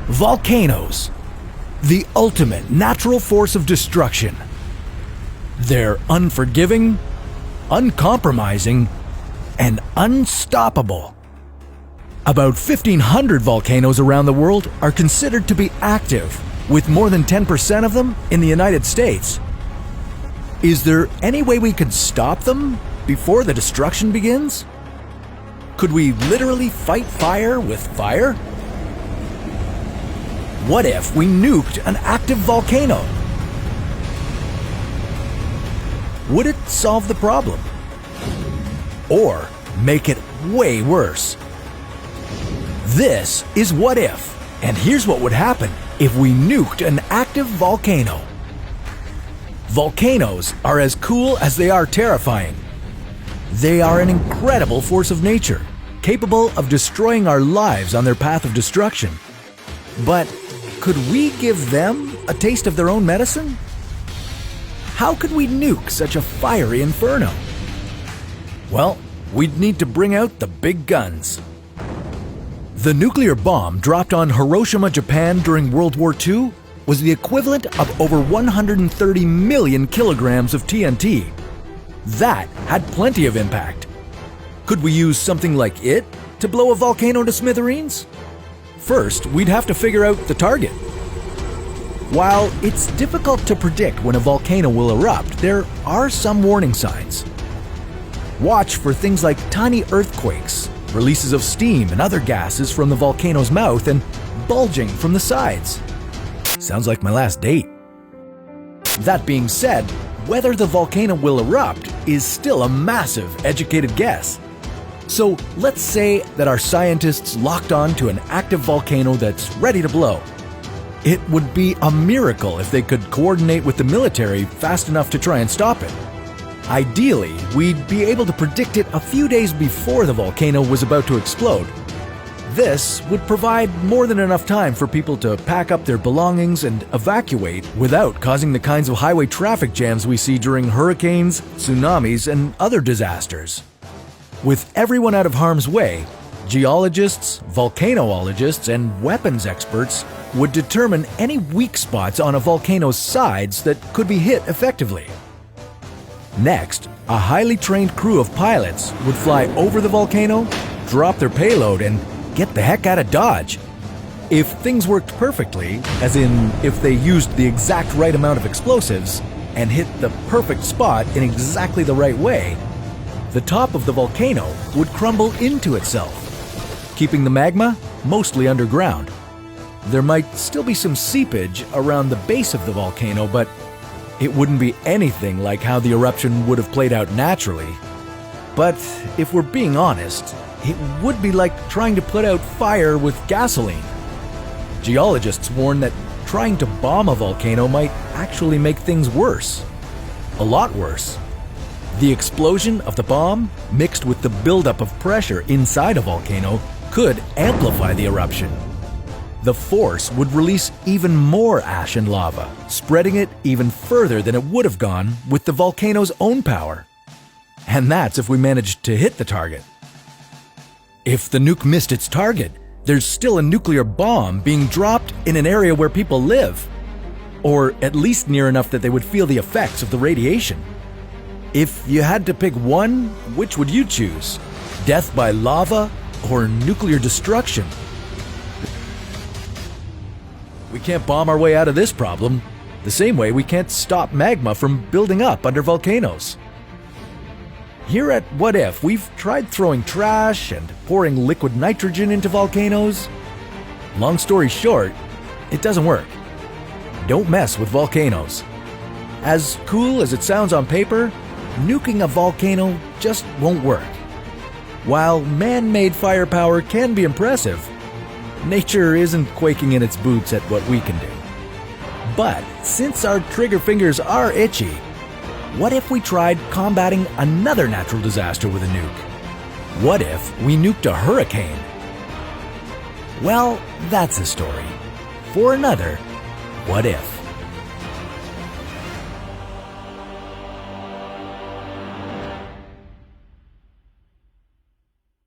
Volcanoes, the ultimate natural force of destruction. They're unforgiving, uncompromising, and unstoppable. About 1,500 volcanoes around the world are considered to be active, with more than 10% of them in the United States. Is there any way we could stop them before the destruction begins? Could we literally fight fire with fire? What if we nuked an active volcano? Would it solve the problem? Or make it way worse? This is What If, and here's what would happen if we nuked an active volcano. Volcanoes are as cool as they are terrifying. They are an incredible force of nature, capable of destroying our lives on their path of destruction. But could we give them a taste of their own medicine? How could we nuke such a fiery inferno? Well, we'd need to bring out the big guns. The nuclear bomb dropped on Hiroshima, Japan during World War II was the equivalent of over 130 million kilograms of TNT. That had plenty of impact. Could we use something like it to blow a volcano to smithereens? First, we'd have to figure out the target. While it's difficult to predict when a volcano will erupt, there are some warning signs. Watch for things like tiny earthquakes, releases of steam and other gases from the volcano's mouth, and bulging from the sides. Sounds like my last date. That being said, whether the volcano will erupt is still a massive educated guess. So let's say that our scientists locked on to an active volcano that's ready to blow. It would be a miracle if they could coordinate with the military fast enough to try and stop it. Ideally, we'd be able to predict it a few days before the volcano was about to explode. This would provide more than enough time for people to pack up their belongings and evacuate without causing the kinds of highway traffic jams we see during hurricanes, tsunamis, and other disasters. With everyone out of harm's way, geologists, volcanologists, and weapons experts would determine any weak spots on a volcano's sides that could be hit effectively. Next, a highly trained crew of pilots would fly over the volcano, drop their payload, and get the heck out of Dodge. If things worked perfectly, as in if they used the exact right amount of explosives and hit the perfect spot in exactly the right way, the top of the volcano would crumble into itself, keeping the magma mostly underground. There might still be some seepage around the base of the volcano, but it wouldn't be anything like how the eruption would have played out naturally. But if we're being honest, it would be like trying to put out fire with gasoline. Geologists warn that trying to bomb a volcano might actually make things worse. A lot worse. The explosion of the bomb, mixed with the buildup of pressure inside a volcano, could amplify the eruption. The force would release even more ash and lava, spreading it even further than it would have gone with the volcano's own power. And that's if we managed to hit the target. If the nuke missed its target, there's still a nuclear bomb being dropped in an area where people live, or at least near enough that they would feel the effects of the radiation. If you had to pick one, which would you choose? Death by lava or nuclear destruction? We can't bomb our way out of this problem, the same way we can't stop magma from building up under volcanoes. Here at What If, we've tried throwing trash and pouring liquid nitrogen into volcanoes. Long story short, it doesn't work. Don't mess with volcanoes. As cool as it sounds on paper, nuking a volcano just won't work. While man-made firepower can be impressive, nature isn't quaking in its boots at what we can do. But since our trigger fingers are itchy, what if we tried combating another natural disaster with a nuke? What if we nuked a hurricane? Well, that's a story for another What If.